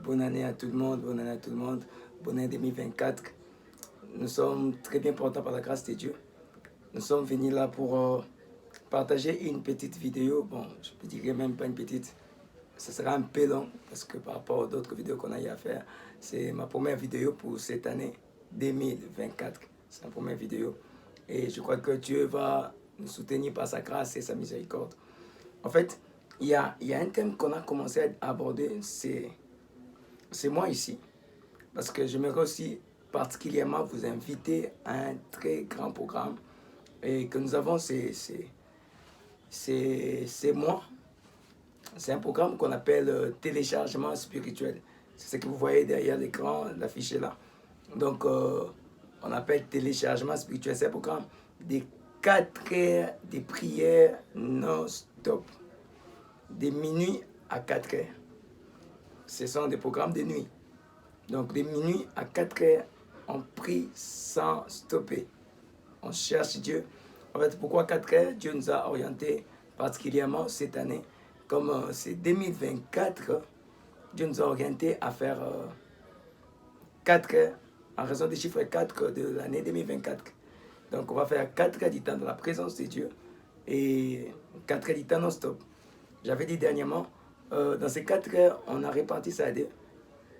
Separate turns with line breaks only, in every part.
bonne année à tout le monde, bonne année à tout le monde, bonne année 2024. Nous sommes très bien portés par la grâce de Dieu. Nous sommes venus là pour partager une petite vidéo. Bon, je ne dirais même pas une petite, ce sera un peu long parce que par rapport aux autres vidéos qu'on a eu à faire, c'est ma première vidéo pour cette année 2024. C'est ma première vidéo. Et je crois que Dieu va nous soutenir par sa grâce et sa miséricorde. En fait, il y a un thème qu'on a commencé à aborder, c'est moi ici. Parce que j'aimerais aussi particulièrement vous inviter à un très grand programme et que nous avons, c'est moi. C'est un programme qu'on appelle téléchargement spirituel. C'est ce que vous voyez derrière l'écran, l'affiché là. Donc, on appelle téléchargement spirituel. C'est un programme de 4 heures de prière non-stop. De minuit à 4 heures. Ce sont des programmes de nuit. Donc, de minuit à 4 heures, on prie sans stopper. On cherche Dieu. En fait, pourquoi 4 heures? Dieu nous a orientés particulièrement cette année. Comme c'est 2024, Dieu nous a orientés à faire 4 heures en raison des chiffres 4 de l'année 2024. Donc, on va faire 4 heures du temps dans la présence de Dieu et 4 heures du temps non-stop. J'avais dit dernièrement, dans ces 4 heures, on a réparti ça à deux.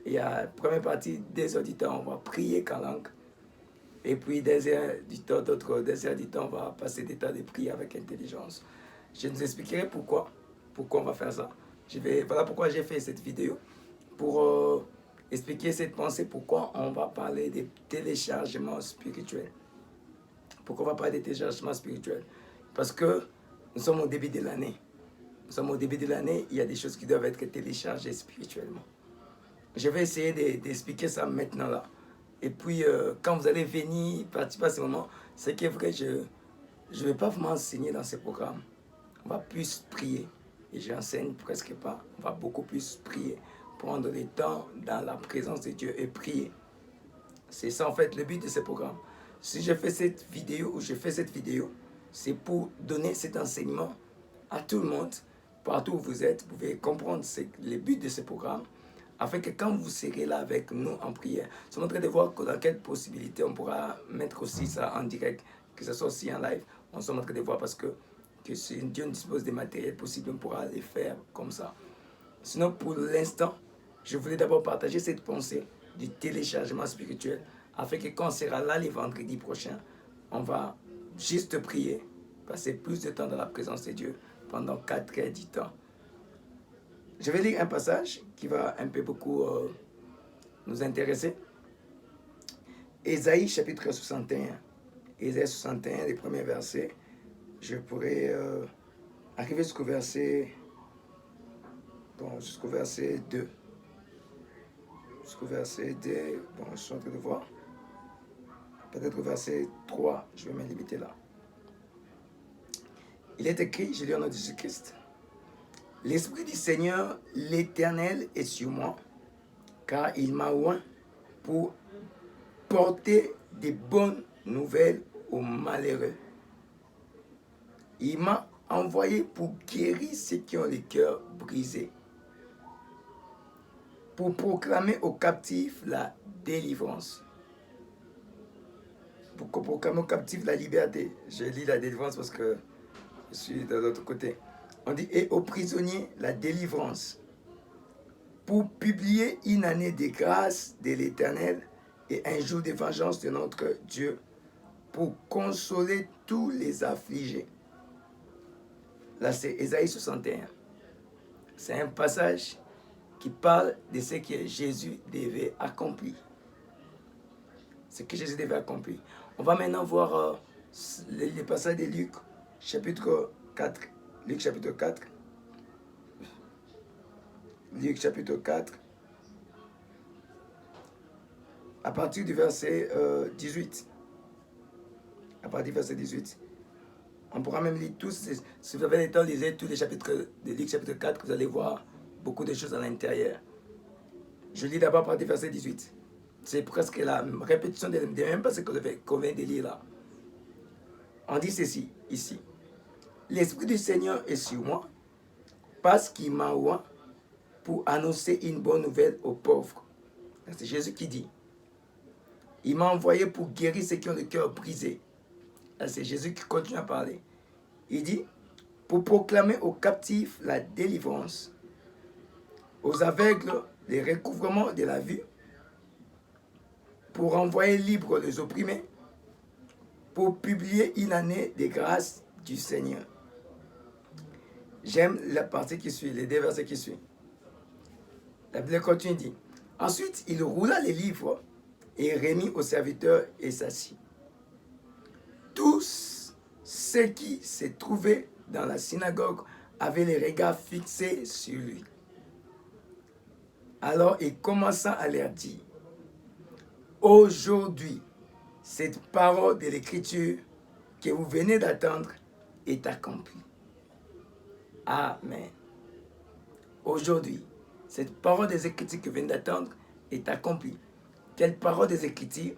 Il y a la première partie, 2 heures du temps, on va prier qu'en langue. Et puis 2 heures du temps, d'autres 2 heures du temps, on va passer des temps de prière avec intelligence. Je vous expliquerai pourquoi on va faire ça. Voilà pourquoi j'ai fait cette vidéo, pour expliquer cette pensée, pourquoi on va parler des téléchargements spirituels. Pourquoi on va parler des téléchargements spirituels? Parce que nous sommes au début de l'année. Nous sommes au début de l'année, il y a des choses qui doivent être téléchargées spirituellement. Je vais essayer d'expliquer ça maintenant là. Et puis, quand vous allez venir participer à ce moment, c'est qui est vrai, je ne vais pas vous enseigner dans ce programme. On va plus prier. Et j'enseigne presque pas. On va beaucoup plus prier. Prendre le temps dans la présence de Dieu et prier. C'est ça en fait le but de ce programme. Si je fais cette vidéo, c'est pour donner cet enseignement à tout le monde, partout où vous êtes. Vous pouvez comprendre le but de ce programme, afin que quand vous serez là avec nous en prière, ça montrerait de voir dans quelle possibilité on pourra mettre aussi ça en direct, que ce soit aussi en live. On se montre de voir parce que si Dieu nous dispose des matériels possibles, on pourra les faire comme ça. Sinon, pour l'instant, je voulais d'abord partager cette pensée du téléchargement spirituel, afin que quand on sera là les vendredis prochains, on va juste prier, passer plus de temps dans la présence de Dieu pendant 4 heures du temps. Je vais lire un passage qui va un peu beaucoup nous intéresser. Ésaïe chapitre 61. Ésaïe 61, les premiers versets. Je pourrais arriver jusqu'au verset 2. Jusqu'au verset 2, bon, je suis en train de voir. Peut-être au verset 3, je vais me limiter là. Il est écrit, je lis au nom de Jésus-Christ. L'Esprit du Seigneur, l'Éternel, est sur moi, car il m'a oint pour porter des bonnes nouvelles aux malheureux. Il m'a envoyé pour guérir ceux qui ont le cœur brisé, pour proclamer aux captifs la délivrance, pour proclamer aux captifs la liberté. Je lis la délivrance parce que je suis de l'autre côté. On dit, et aux prisonniers la délivrance, pour publier une année de grâce de l'Éternel et un jour de vengeance de notre Dieu, pour consoler tous les affligés. Là, c'est Ésaïe 61. C'est un passage qui parle de ce que Jésus devait accomplir. Ce que Jésus devait accomplir. On va maintenant voir le passage de Luc, chapitre 4. Luc, chapitre 4. Luc, chapitre 4. À partir du verset 18. À partir du verset 18. On pourra même lire tous. Si vous avez le temps, lisez tous les chapitres de Luc, chapitre 4, vous allez voir beaucoup de choses à l'intérieur. Je lis d'abord à partir du verset 18. C'est presque la répétition de même passage qu'on vient de lire là. On dit ceci, ici. L'Esprit du Seigneur est sur moi, parce qu'il m'a oint pour annoncer une bonne nouvelle aux pauvres. C'est Jésus qui dit. Il m'a envoyé pour guérir ceux qui ont le cœur brisé. C'est Jésus qui continue à parler. Il dit, pour proclamer aux captifs la délivrance, aux aveugles le recouvrement de la vue, pour envoyer libres les opprimés, pour publier une année de grâce du Seigneur. J'aime la partie qui suit, les 2 versets qui suivent. La Bible continue dit, ensuite il roula les livres et remit aux serviteurs et s'assit. Tous ceux qui se trouvaient dans la synagogue avaient les regards fixés sur lui. Alors il commença à leur dire, aujourd'hui, cette parole de l'Écriture que vous venez d'attendre est accomplie. Amen. Aujourd'hui, cette parole des Écritures que vous venez d'attendre est accomplie. Quelle parole des Écritures?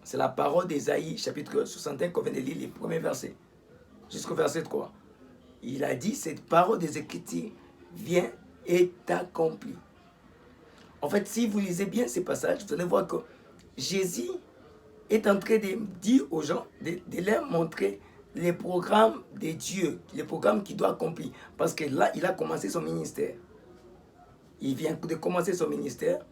C'est la parole d'Ésaïe, chapitre 61, qu'on vient de lire les premiers versets, jusqu'au verset 3. Il a dit, cette parole des Écritures vient et accomplie. En fait, si vous lisez bien ces passages, vous allez voir que Jésus est en train de dire aux gens, de leur montrer les programmes de Dieu, les programmes qu'il doit accomplir. Parce que là, il a commencé son ministère. Il vient de commencer son ministère.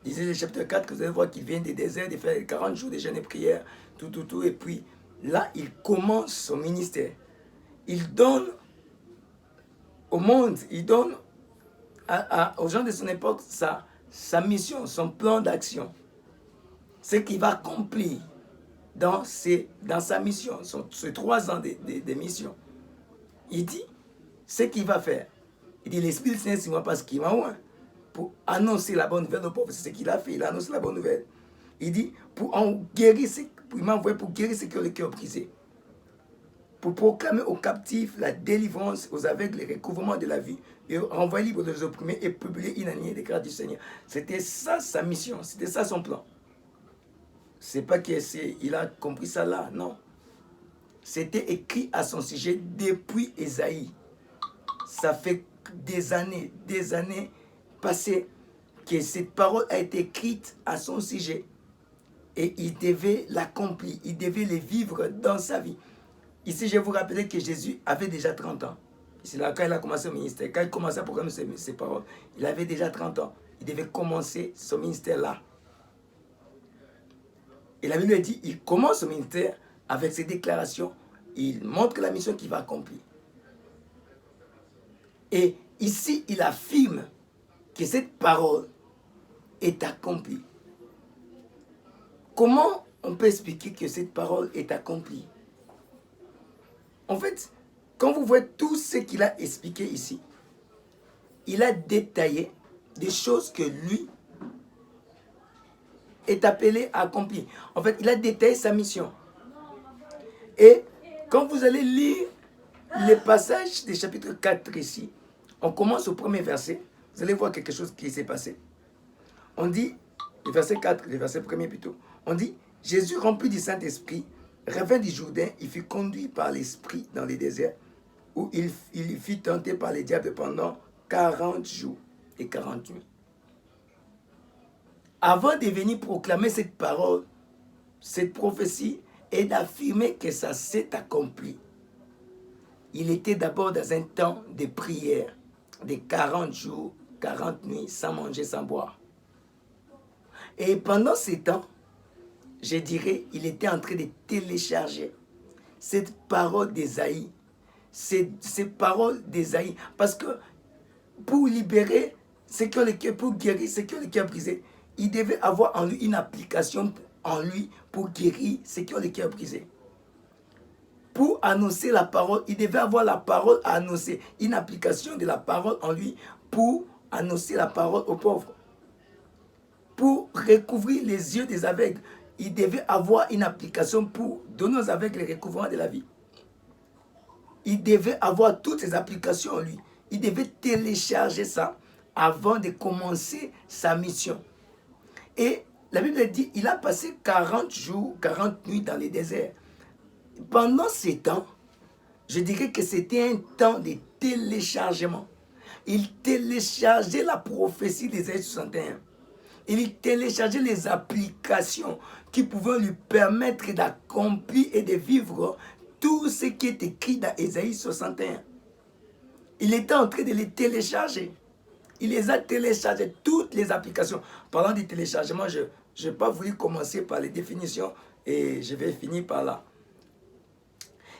Lisez le chapitre 4, que vous allez voir qu'il vient des déserts, de faire 40 jours de jeûne et prière, tout. Et puis, là, il commence son ministère. Il donne au monde, il donne aux gens de son époque sa mission, son plan d'action. Ce qu'il va accomplir dans sa mission, ces 3 ans de mission. Il dit ce qu'il va faire. Il dit l'Esprit Saint sur moi parce qu'il m'a oint pour annoncer la bonne nouvelle aux pauvres. C'est ce qu'il a fait, il a annoncé la bonne nouvelle. Il dit il m'a envoyé pour guérir ceux qui ont le cœur brisé. Pour proclamer aux captifs la délivrance, aux aveugles le recouvrement de la vie, et renvoyer libre les opprimés et publier une année de grâce du Seigneur. C'était ça sa mission, c'était ça son plan. C'est pas qu'il a compris ça là, non. C'était écrit à son sujet depuis Ésaïe. Ça fait des années passées que cette parole a été écrite à son sujet. Et il devait l'accomplir, il devait le vivre dans sa vie. Ici, je vous rappelle que Jésus avait déjà 30 ans. C'est là quand il a commencé son ministère. Quand il commençait à proclamer ses paroles, il avait déjà 30 ans. Il devait commencer son ministère là. Et la Bible dit, il commence son ministère avec ses déclarations. Il montre la mission qu'il va accomplir. Et ici, il affirme que cette parole est accomplie. Comment on peut expliquer que cette parole est accomplie? En fait, quand vous voyez tout ce qu'il a expliqué ici, il a détaillé des choses que lui est appelé à accomplir. En fait, il a détaillé sa mission. Et quand vous allez lire les passages du chapitre 4 ici, on commence au premier verset, vous allez voir quelque chose qui s'est passé. On dit, le verset 4, le verset 1er plutôt, on dit, Jésus rempli du Saint-Esprit, revint du Jourdain, il fut conduit par l'Esprit dans les déserts, où il fut tenté par les diables pendant 40 jours et 40 nuits. Avant de venir proclamer cette parole, cette prophétie, et d'affirmer que ça s'est accompli, il était d'abord dans un temps de prière, de 40 jours, 40 nuits, sans manger, sans boire. Et pendant ces temps, je dirais, il était en train de télécharger cette parole d'Ésaïe. Ces paroles d'Ésaïe. Parce que pour libérer ceux qui ont le cœur, pour guérir ceux qui ont le cœur brisé, il devait avoir en lui une application en lui pour guérir ceux qui ont le cœur brisé. Pour annoncer la parole, il devait avoir la parole à annoncer, une application de la parole en lui pour annoncer la parole aux pauvres. Pour recouvrir les yeux des aveugles, il devait avoir une application pour donner aux aveugles le recouvrement de la vie. Il devait avoir toutes ces applications en lui. Il devait télécharger ça avant de commencer sa mission. Et la Bible dit, il a passé 40 jours, 40 nuits dans les déserts. Pendant ces temps, je dirais que c'était un temps de téléchargement. il téléchargeait la prophétie d'Ésaïe 61. Il téléchargeait les applications qui pouvaient lui permettre d'accomplir et de vivre tout ce qui est écrit dans Ésaïe 61. Il était en train de les télécharger. Il les a téléchargés, toutes les applications. Parlant du téléchargement, je n'ai pas voulu commencer par les définitions et je vais finir par là.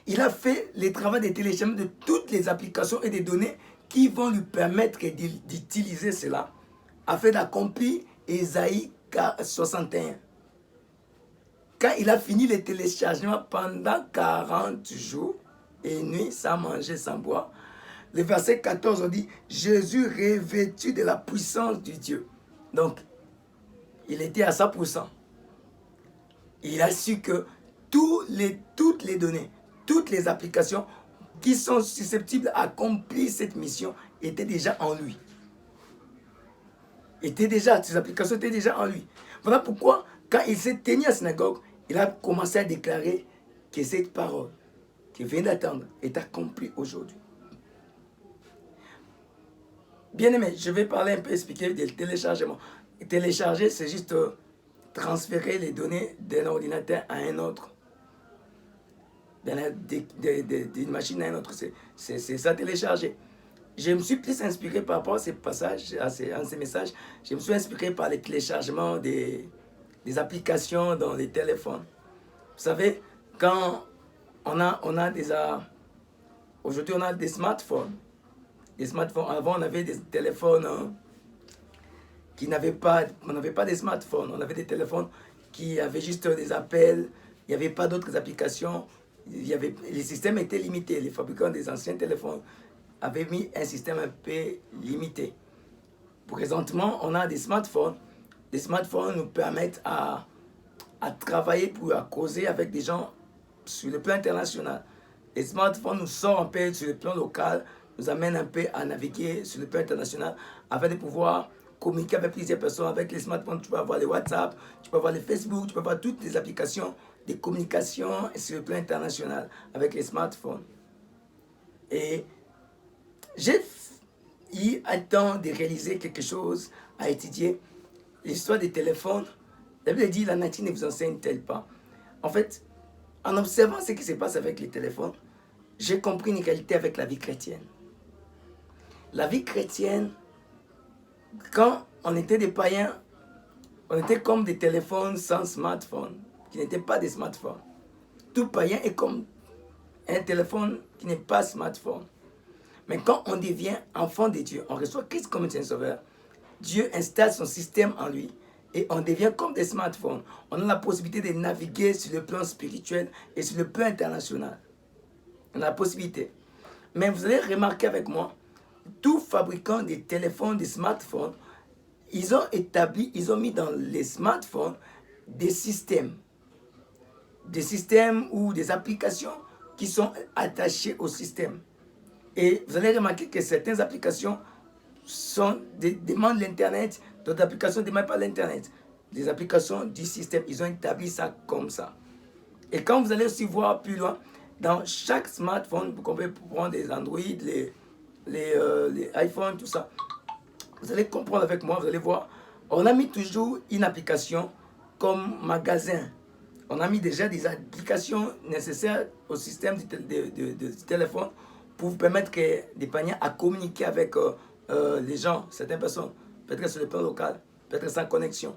Il a fait le travail de téléchargement de toutes les applications et des données qui vont lui permettre d'utiliser cela afin d'accomplir Ésaïe 61. Quand il a fini le téléchargement pendant 40 jours et nuits, sans manger, sans boire, le verset 14, on dit « Jésus revêtu de la puissance du Dieu ». Donc, il était à 100%. Il a su que toutes les données, toutes les applications qui sont susceptibles d'accomplir cette mission étaient déjà en lui. Ces applications étaient déjà en lui. Voilà pourquoi, quand il s'est tenu à la synagogue, il a commencé à déclarer que cette parole qu'il vient d'attendre est accomplie aujourd'hui. Bien aimé, je vais parler un peu, expliquer du téléchargement. Télécharger, c'est juste transférer les données d'un ordinateur à un autre. D'une machine à une autre. C'est ça, télécharger. Je me suis plus inspiré par rapport à ces passages, à ces messages. Je me suis inspiré par le téléchargement des applications dans les téléphones. Vous savez, quand aujourd'hui, on a des smartphones. Avant, on avait des téléphones on n'avait pas des smartphones. On avait des téléphones qui avaient juste des appels. Il n'y avait pas d'autres applications. Les systèmes étaient limités. Les fabricants des anciens téléphones avaient mis un système un peu limité. Présentement, on a des smartphones. Les smartphones nous permettent à travailler à causer avec des gens sur le plan international. Les smartphones nous sortent un peu sur le plan local, nous amènent un peu à naviguer sur le plan international afin de pouvoir communiquer avec plusieurs personnes. Avec les smartphones, tu peux avoir les WhatsApp, tu peux avoir les Facebook, tu peux avoir toutes les applications de communication sur le plan international avec les smartphones. Et j'ai eu un temps de réaliser quelque chose, à étudier l'histoire des téléphones. La Bible dit, la nature ne vous enseigne-t-elle pas? En fait, en observant ce qui se passe avec les téléphones, j'ai compris une réalité avec la vie chrétienne. La vie chrétienne, quand on était des païens, on était comme des téléphones sans smartphone, qui n'étaient pas des smartphones. Tout païen est comme un téléphone qui n'est pas smartphone. Mais quand on devient enfant de Dieu, on reçoit Christ comme un sauveur, Dieu installe son système en lui et on devient comme des smartphones. On a la possibilité de naviguer sur le plan spirituel et sur le plan international. On a la possibilité. Mais vous allez remarquer avec moi, tous fabricants de téléphones, de smartphones, ils ont mis dans les smartphones des systèmes ou des applications qui sont attachées au système. Et vous allez remarquer que certaines applications demandent l'Internet, d'autres applications ne demandent pas l'Internet. Les applications du système, ils ont établi ça comme ça. Et quand vous allez aussi voir plus loin, dans chaque smartphone, vous pouvez prendre les Android, les iPhones, tout ça, vous allez comprendre avec moi, vous allez voir, on a mis toujours une application comme magasin. On a mis déjà des applications nécessaires au système du téléphone pour vous permettre des paniers à communiquer avec les gens, certaines personnes, peut-être sur le plan local, peut-être sans connexion.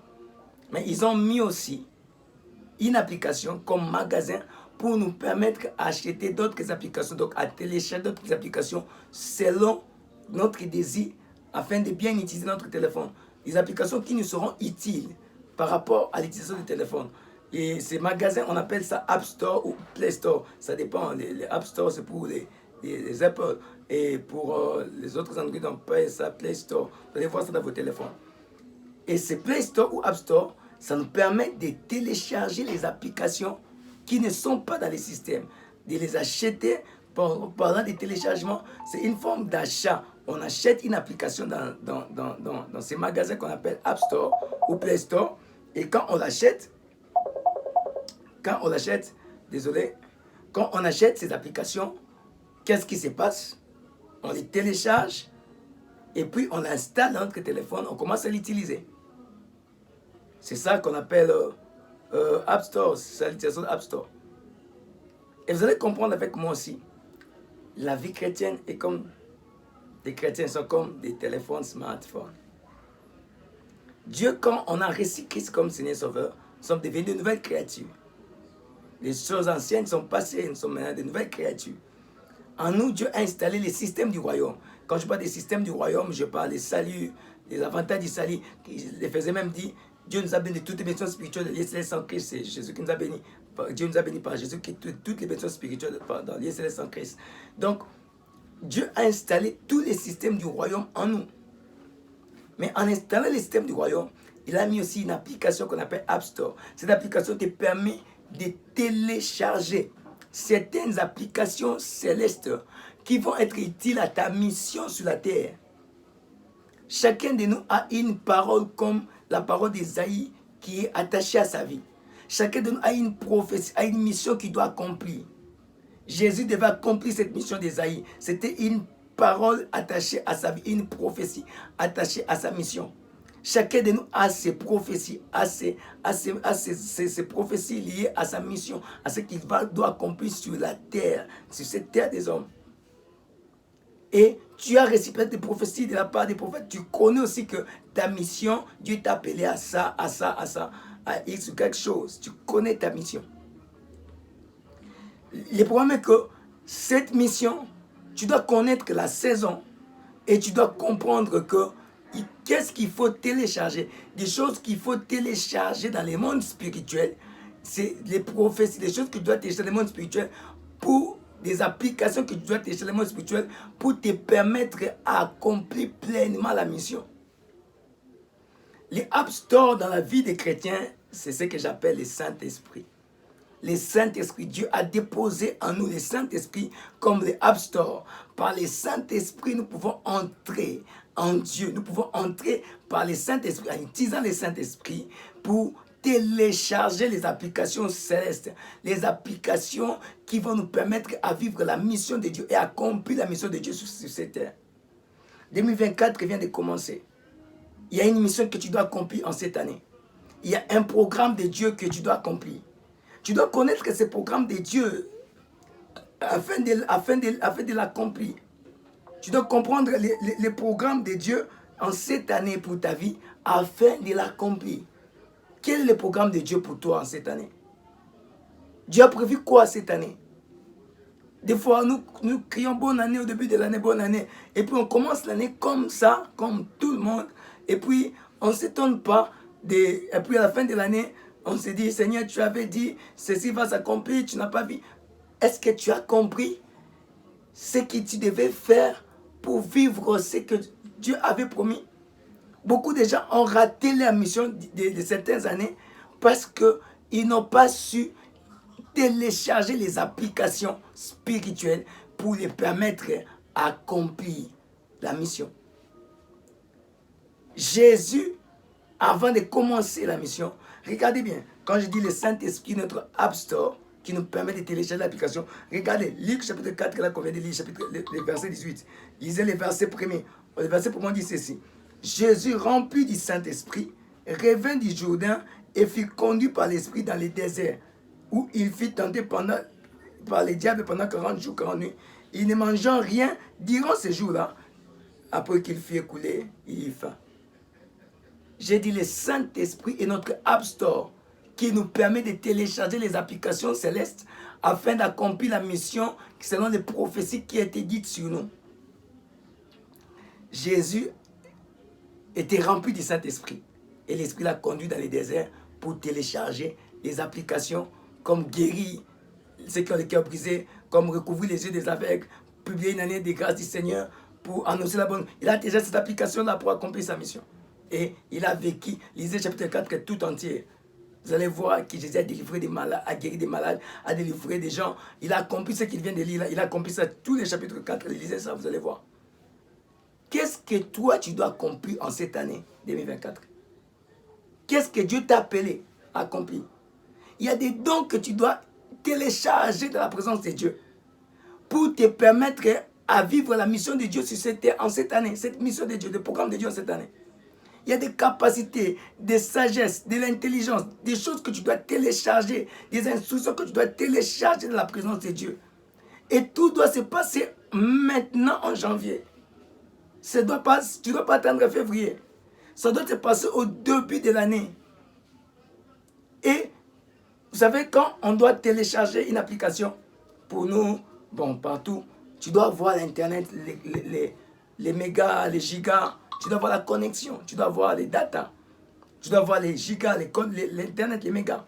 Mais ils ont mis aussi une application comme magasin pour nous permettre d'acheter d'autres applications, donc à télécharger d'autres applications selon notre désir afin de bien utiliser notre téléphone. Des applications qui nous seront utiles par rapport à l'utilisation du téléphone. Et ces magasins, on appelle ça App Store ou Play Store. Ça dépend. Les App Store, c'est pour les Apple. Et pour les autres Android, on appelle ça Play Store. Vous allez voir ça dans vos téléphones. Et ces Play Store ou App Store, ça nous permet de télécharger les applications qui ne sont pas dans les systèmes, de les acheter pendant des téléchargements. C'est une forme d'achat. On achète une application dans ces magasins qu'on appelle App Store ou Play Store. Et quand on l'achète, quand on achète ces applications, qu'est-ce qui se passe? On les télécharge et puis on l'installe dans notre téléphone, on commence à l'utiliser. C'est ça qu'on appelle App Store, c'est l'utilisation de App Store. Et vous allez comprendre avec moi aussi, la vie chrétienne est comme, les chrétiens sont comme des téléphones smartphones. Dieu, quand on a reçu Christ comme Seigneur Sauveur, nous sommes devenus de nouvelles créatures. Les choses anciennes sont passées, nous sommes maintenant de nouvelles créatures. En nous, Dieu a installé les systèmes du royaume. Quand je parle des systèmes du royaume, je parle des saluts, des avantages du salut. Il faisait même dire, Dieu nous a béni toutes les bénédictions spirituelles de l'Église en Christ. C'est Jésus qui nous a bénis. Dieu nous a bénis par Jésus qui toutes les bénédictions spirituelles dans l'Église en Christ. Donc, Dieu a installé tous les systèmes du royaume en nous. Mais en installant les systèmes du royaume, il a mis aussi une application qu'on appelle App Store. Cette application te permet de télécharger certaines applications célestes qui vont être utiles à ta mission sur la terre. Chacun de nous a une parole comme la parole d'Ésaïe qui est attachée à sa vie. Chacun de nous a une prophétie, a une mission qu'il doit accomplir. Jésus devait accomplir cette mission d'Ésaïe. C'était une parole attachée à sa vie, une prophétie attachée à sa mission. Chacun de nous a ses prophéties, a ses prophéties liées à sa mission, à ce qu'il doit accomplir sur la terre, sur cette terre des hommes. Et tu as reçu des prophéties de la part des prophètes. Tu connais aussi que ta mission, Dieu t'a appelé à ça, à ça, à ça, à X ou quelque chose. Tu connais ta mission. Le problème est que cette mission, tu dois connaître la saison et tu dois comprendre que qu'est-ce qu'il faut télécharger. Des choses qu'il faut télécharger dans les mondes spirituels, c'est les prophéties, des choses que tu dois télécharger dans les mondes spirituels pour des applications que tu dois télécharger dans les mondes spirituels pour te permettre d'accomplir pleinement la mission. Les App Store dans la vie des chrétiens, c'est ce que j'appelle les Saint-Esprit. Les Saint-Esprit, Dieu a déposé en nous les Saint-Esprit comme les App Store. Par les Saint-Esprit, nous pouvons entrer en Dieu. Nous pouvons entrer par les Saint-Esprit, en utilisant les Saint-Esprit pour télécharger les applications célestes, les applications qui vont nous permettre à vivre la mission de Dieu et accomplir la mission de Dieu sur cette terre. 2024 vient de commencer. Il y a une mission que tu dois accomplir en cette année. Il y a un programme de Dieu que tu dois accomplir. Tu dois connaître que ce programme de Dieu afin de l'accomplir. Tu dois comprendre les programmes de Dieu en cette année pour ta vie afin de l'accomplir. Quel est le programme de Dieu pour toi en cette année? Dieu a prévu quoi cette année? Des fois, nous crions bonne année au début de l'année, bonne année. Et puis on commence l'année comme ça, comme tout le monde. Et puis on ne s'étonne pas. Et puis à la fin de l'année, on se dit, Seigneur, tu avais dit, ceci va s'accomplir, tu n'as pas vu. Est-ce que tu as compris ce que tu devais faire pour vivre ce que Dieu avait promis? Beaucoup de gens ont raté leur mission de certaines années parce qu'ils n'ont pas su télécharger les applications spirituelles pour les permettre d'accomplir la mission. Jésus, avant de commencer la mission, regardez bien, quand je dis le Saint-Esprit, notre App Store, qui nous permet de télécharger l'application, regardez, Luc chapitre 4, là qu'on vient de lire, le verset 18. Lisez le verset premier. Le verset premier dit ceci. Jésus, rempli du Saint-Esprit, revint du Jourdain et fut conduit par l'Esprit dans le désert, où il fut tenté par les diables pendant 40 jours, 40 nuits. Il ne mangeant rien durant ces jours-là. Après qu'il fut écoulé, il eut faim. J'ai dit le Saint-Esprit est notre App Store qui nous permet de télécharger les applications célestes afin d'accomplir la mission selon les prophéties qui ont été dites sur nous. Jésus était rempli du Saint-Esprit et l'Esprit l'a conduit dans les déserts pour télécharger les applications comme guérir ceux qui ont le cœur brisé, comme recouvrir les yeux des aveugles, publier une année de grâce du Seigneur pour annoncer la bonne. Il a déjà cette application-là pour accomplir sa mission. Et il a vécu, lisez chapitre 4 tout entier. Vous allez voir que Jésus a délivré des malades, a guéri des malades, a délivré des gens. Il a accompli ce qu'il vient de lire. Il a accompli ça tous les chapitres 4. Lisez ça, vous allez voir. Qu'est-ce que toi, tu dois accomplir en cette année 2024? Qu'est-ce que Dieu t'a appelé à accomplir? Il y a des dons que tu dois télécharger dans la présence de Dieu pour te permettre à vivre la mission de Dieu sur cette terre en cette année, cette mission de Dieu, le programme de Dieu en cette année. Il y a des capacités, des sagesses, de l'intelligence, des choses que tu dois télécharger, des instructions que tu dois télécharger de la présence de Dieu. Et tout doit se passer maintenant en janvier. Tu ne dois pas attendre février. Ça doit se passer au début de l'année. Et vous savez, quand on doit télécharger une application, pour nous, bon, partout, tu dois voir l'Internet, les mégas, les gigas, tu dois voir la connexion, tu dois voir les datas, tu dois voir les gigas, l'Internet, les mégas.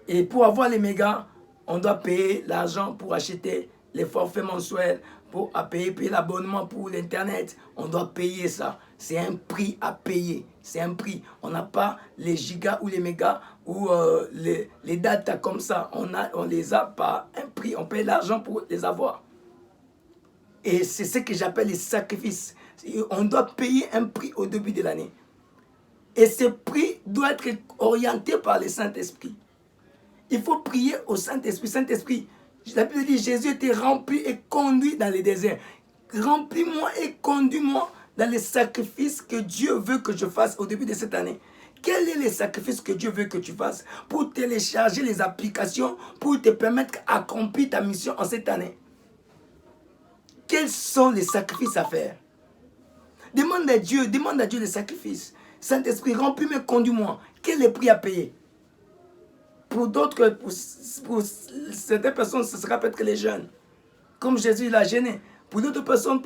Et pour avoir les mégas, on doit payer l'argent pour acheter les forfaits mensuels, pour payer l'abonnement pour l'Internet. On doit payer ça. C'est un prix à payer. C'est un prix. On n'a pas les gigas ou les mégas ou les datas comme ça. On les a par un prix. On paye l'argent pour les avoir. Et c'est ce que j'appelle les sacrifices. On doit payer un prix au début de l'année. Et ce prix doit être orienté par le Saint-Esprit. Il faut prier au Saint-Esprit. Saint-Esprit, la Bible dit, Jésus était rempli et conduit dans les déserts. Remplis-moi et conduis-moi dans les sacrifices que Dieu veut que je fasse au début de cette année. Quel est le sacrifice que Dieu veut que tu fasses pour télécharger les applications, pour te permettre d'accomplir ta mission en cette année? Quels sont les sacrifices à faire? Demande à Dieu les sacrifices. Saint-Esprit, remplis-moi et conduis-moi. Quel est le prix à payer? Pour d'autres, pour certaines personnes, ce sera peut-être que les jeunes. Comme Jésus l'a gêné. Pour d'autres personnes,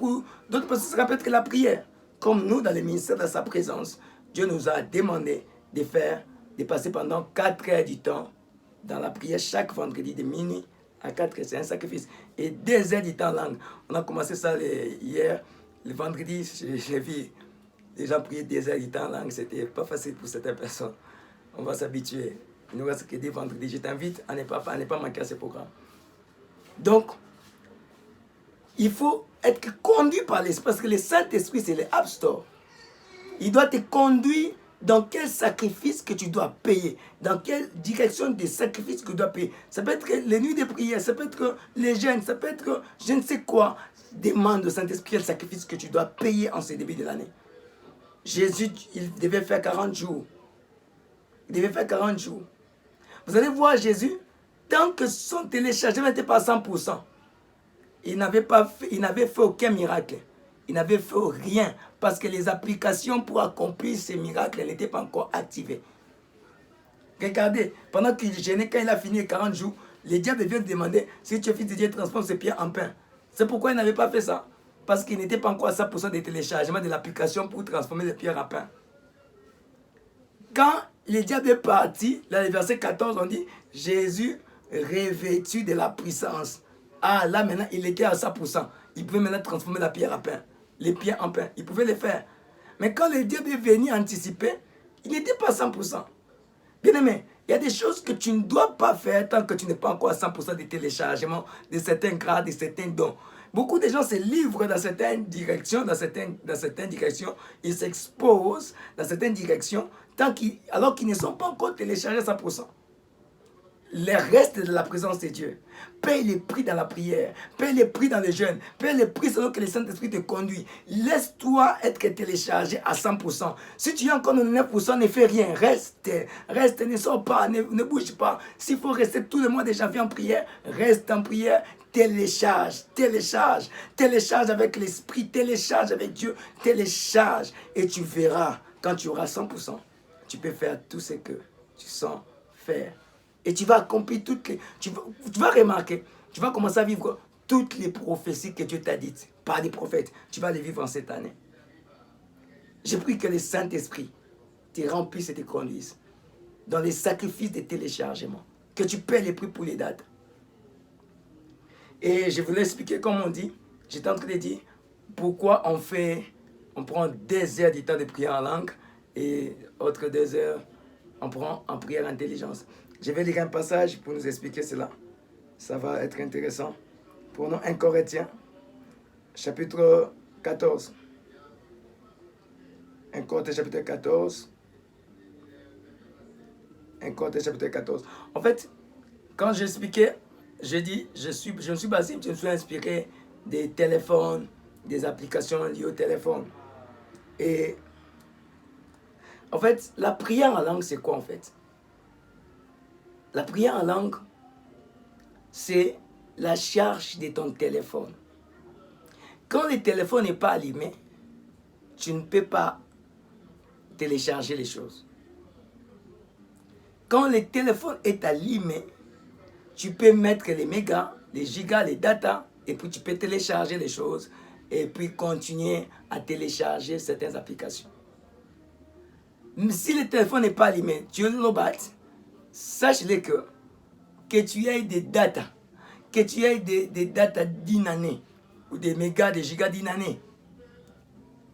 ce sera peut-être que la prière. Comme nous, dans le ministère de sa présence, Dieu nous a demandé de passer pendant 4 heures du temps dans la prière chaque vendredi de minuit à 4 heures. C'est un sacrifice. Et 2 heures du temps en langue. On a commencé ça hier. Le vendredi, j'ai vu les gens prier 2 heures du temps en langue. C'était pas facile pour certaines personnes. On va s'habituer. Il nous reste que des vendredis. Je t'invite à ne pas manquer à ce programme. Donc, il faut être conduit par l'Esprit. Parce que le Saint-Esprit, c'est le App Store. Il doit te conduire dans quel sacrifice que tu dois payer. Dans quelle direction des sacrifices que tu dois payer. Ça peut être les nuits de prière. Ça peut être les jeûnes. Ça peut être je ne sais quoi. Demande au Saint-Esprit quel sacrifice que tu dois payer en ce début de l'année. Jésus, il devait faire 40 jours. Il devait faire 40 jours. Vous allez voir Jésus, tant que son téléchargement n'était pas à 100%, il n'avait fait aucun miracle. Il n'avait fait rien parce que les applications pour accomplir ces miracles n'étaient pas encore activées. Regardez, pendant qu'il gênait, quand il a fini les 40 jours, les diables viennent demander si tu es fils de Dieu, transforme ces pierres en pain. C'est pourquoi il n'avait pas fait ça. Parce qu'il n'était pas encore à 100% de téléchargement de l'application pour transformer les pierres en pain. Quand le diable est parti, dans le verset 14, on dit Jésus revêtu de la puissance. Ah, là maintenant, il était à 100%. Il pouvait maintenant transformer la pierre en pain. Les pierres en pain. Il pouvait les faire. Mais quand le diable est venu anticiper, il n'était pas à 100%. Bien aimé, il y a des choses que tu ne dois pas faire tant que tu n'es pas encore à 100% de téléchargement de certains grades, de certains dons. Beaucoup de gens se livrent dans certaines directions, ils s'exposent dans certaines directions, alors qu'ils ne sont pas encore téléchargés à 100%. Le reste de la présence de Dieu. Paye les prix dans la prière, paye les prix dans le jeûne, paye les prix selon que le Saint-Esprit te conduit. Laisse-toi être téléchargé à 100%. Si tu es encore 99%, ne fais rien. Reste, ne sors pas, ne bouge pas. S'il faut rester tout le mois de janvier en prière, reste en prière. Télécharge avec l'Esprit, télécharge avec Dieu, télécharge. Et tu verras, quand tu auras 100%, tu peux faire tout ce que tu sens faire. Et tu vas accomplir tu vas remarquer, tu vas commencer à vivre toutes les prophéties que Dieu t'a dites par les prophètes. Tu vas les vivre en cette année. Je prie que le Saint-Esprit te remplisse et te conduise dans les sacrifices de téléchargement. Que tu paies les prix pour les dates. Et je voulais expliquer, comme on dit, j'étais en train de dire pourquoi on prend 2 heures du temps de prière en langue et autres 2 heures, on prend en prière intelligence. Je vais lire un passage pour nous expliquer cela. Ça va être intéressant. Prenons 1 Corinthiens, chapitre 14. 1 Corinthiens, chapitre 14. 1 Corinthiens, chapitre 14. En fait, quand j'expliquais, je dis, je me suis basé, je me suis inspiré des téléphones, des applications liées au téléphone. Et en fait, la prière en langue, c'est quoi en fait? La prière en langue, c'est la charge de ton téléphone. Quand le téléphone n'est pas allumé, tu ne peux pas télécharger les choses. Quand le téléphone est allumé, tu peux mettre les mégas, les gigas, les datas, et puis tu peux télécharger les choses, et puis continuer à télécharger certaines applications. Si le téléphone n'est pas allumé, tu es lobat, sache-le que tu aies des datas, que tu aies des datas d'une année, ou des mégas, des gigas d'une année,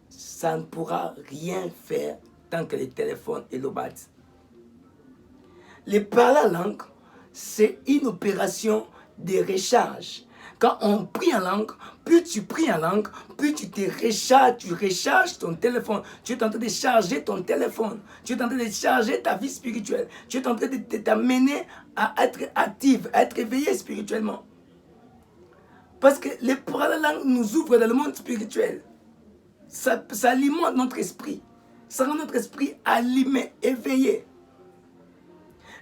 ça ne pourra rien faire tant que le téléphone est lobat. Le parler langue, c'est une opération de recharge. Quand on prie en langue, plus tu pries en langue, plus tu te recharges, tu recharges ton téléphone. Tu es en train de charger ton téléphone. Tu es en train de charger ta vie spirituelle. Tu es en train de t'amener à être actif, à être éveillé spirituellement. Parce que le parler langue nous ouvre dans le monde spirituel. Ça alimente notre esprit. Ça rend notre esprit allumé, éveillé.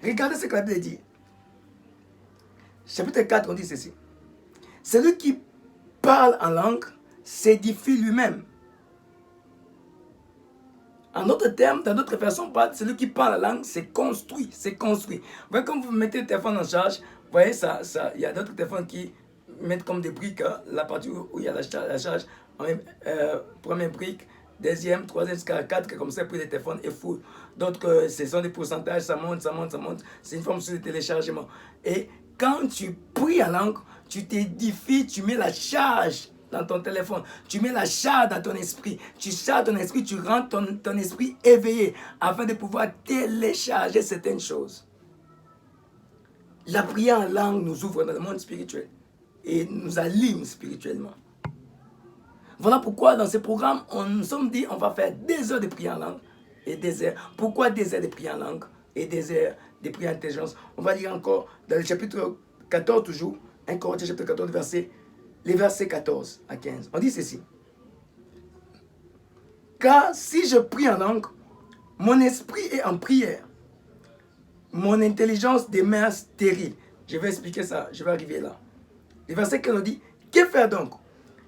Regardez ce que la Bible dit. Chapitre 4, on dit ceci. Celui qui parle en langue s'édifie lui-même. En d'autres termes, dans d'autres versions, celui qui parle la langue, c'est construit, c'est construit. Vous voyez, quand vous mettez le téléphone en charge, vous voyez, il y a d'autres téléphones qui mettent comme des briques, hein, la partie où il y a la charge, première brique, deuxième, troisième, jusqu'à 4, comme ça, puis le téléphone est full. D'autres, ce sont des pourcentages, ça monte, ça monte, ça monte. C'est une forme de téléchargement. Et quand tu pries en langue, tu t'édifies, tu mets la charge dans ton téléphone, tu mets la charge dans ton esprit, tu charges ton esprit, tu rends ton esprit éveillé afin de pouvoir télécharger certaines choses. La prière en langue nous ouvre dans le monde spirituel et nous allume spirituellement. Voilà pourquoi dans ce programme, on nous sommes dit on va faire des heures de prière en langue et des heures. Pourquoi des heures de prière en langue et des heures de prière en intelligence? On va lire encore dans le chapitre 14 toujours, 1 Corinthiens chapitre 14, les versets 14 à 15. On dit ceci. Car si je prie en langue, mon esprit est en prière. Mon intelligence demeure stérile. Je vais expliquer ça, je vais arriver là. Le verset 15 nous dit, que faire donc?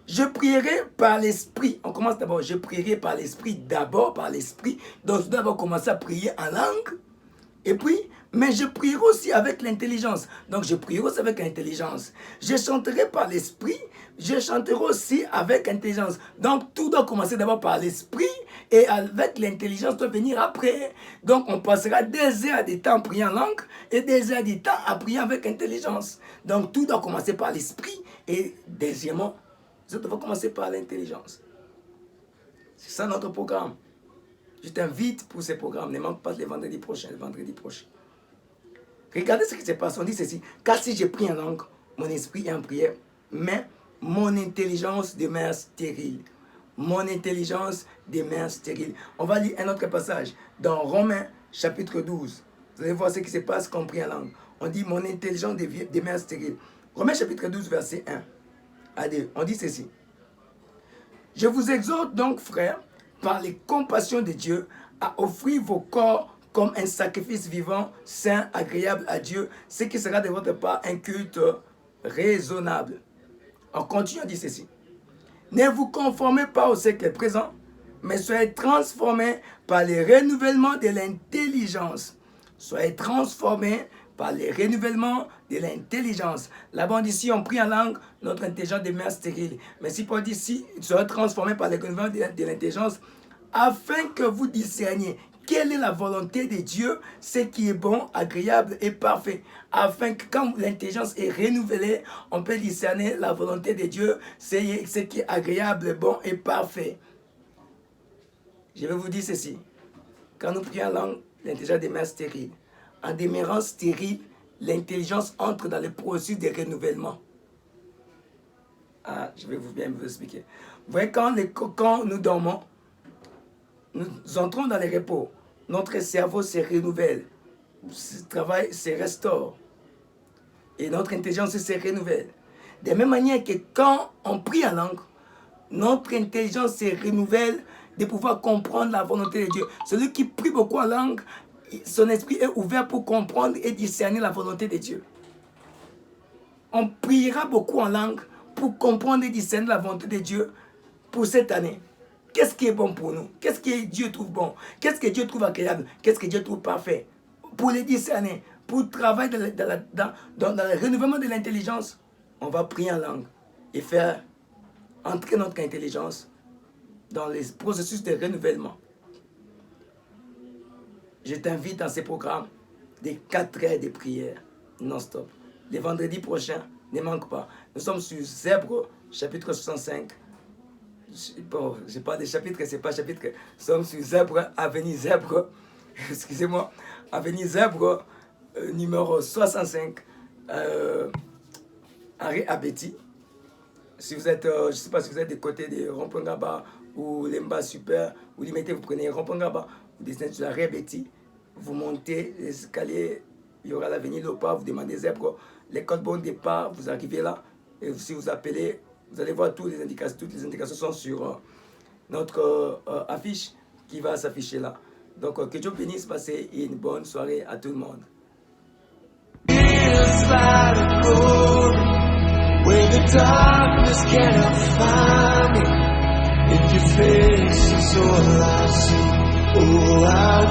Je prierai par l'esprit. On commence d'abord, je prierai par l'esprit, d'abord par l'esprit. Donc je dois d'abord commencer à prier en langue. Et puis, mais je prierai aussi avec l'intelligence. Donc je prierai aussi avec l'intelligence. Je chanterai par l'esprit, je chanterai aussi avec l'intelligence. Donc tout doit commencer d'abord par l'esprit et avec l'intelligence doit venir après. Donc on passera des heures de temps à prier en langue et des heures de temps à prier avec intelligence. Donc tout doit commencer par l'esprit et deuxièmement, ça doit commencer par l'intelligence. C'est ça notre programme. Je t'invite pour ce programme. Ne manque pas le vendredi prochain. Regardez ce qui se passe. On dit ceci. Car si je prie en langue, mon esprit est en prière, mais mon intelligence demeure stérile. Mon intelligence demeure stérile. On va lire un autre passage. Dans Romains chapitre 12. Vous allez voir ce qui se passe quand on prie en langue. On dit mon intelligence demeure stérile. Romains chapitre 12, verset 1 à 2. On dit ceci. Je vous exhorte donc, frères, par les compassions de Dieu, à offrir vos corps comme un sacrifice vivant, saint, agréable à Dieu, ce qui sera de votre part un culte raisonnable. On continue à dire ceci. Ne vous conformez pas au siècle présent, mais soyez transformés par le renouvellement de l'intelligence. Soyez transformés par le renouvellement de l'intelligence. Là-bas, on dit, si on prie en langue, notre intelligence demeure stérile. Mais si Paul dit, si soyez transformés par le renouvellement de l'intelligence, afin que vous discerniez quelle est la volonté de Dieu, ce qui est bon, agréable et parfait. Afin que quand l'intelligence est renouvelée, on peut discerner la volonté de Dieu, ce qui est agréable, bon et parfait. Je vais vous dire ceci. Quand nous prions en langue, l'intelligence demeure stérile. En demeurant stérile, l'intelligence entre dans le processus de renouvellement. Ah, je vais bien vous expliquer. Vous voyez, quand nous dormons, nous entrons dans le repos. Notre cerveau se renouvelle. Ce travail se restaure. Et notre intelligence se renouvelle. De la même manière que quand on prie en langue, notre intelligence se renouvelle de pouvoir comprendre la volonté de Dieu. Celui qui prie beaucoup en langue, son esprit est ouvert pour comprendre et discerner la volonté de Dieu. On priera beaucoup en langue pour comprendre et discerner la volonté de Dieu pour cette année. Qu'est-ce qui est bon pour nous? Qu'est-ce que Dieu trouve bon? Qu'est-ce que Dieu trouve agréable? Qu'est-ce que Dieu trouve parfait? Pour les discerner, pour travailler dans le renouvellement de l'intelligence, on va prier en langue et faire entrer notre intelligence dans les processus de renouvellement. Je t'invite dans ces programmes des 4 heures de prière non-stop. Les vendredis prochains, ne manque pas. Nous sommes sur Zèbre, chapitre 65. Bon, je parle des chapitres, c'est pas chapitre. Nous sommes sur Zèbre, avenue Zèbre, excusez-moi, avenue Zèbre, numéro 65, arrêt Abeti. Si vous êtes, je ne sais pas si vous êtes des côtés de Rompongaba ou Lemba Super, vous limitez, vous prenez Rompongaba, vous descendez sur l'arrêt Abeti, vous montez les escaliers, il y aura l'avenue Lopa, vous demandez Zèbre, les codes bon départ, vous arrivez là, et si vous appelez, vous allez voir toutes les indications sont sur notre affiche qui va s'afficher là. Donc que Dieu bénisse, passez une bonne soirée à tout le monde. Where the darkness cannot find me, if your face is all I see, oh, I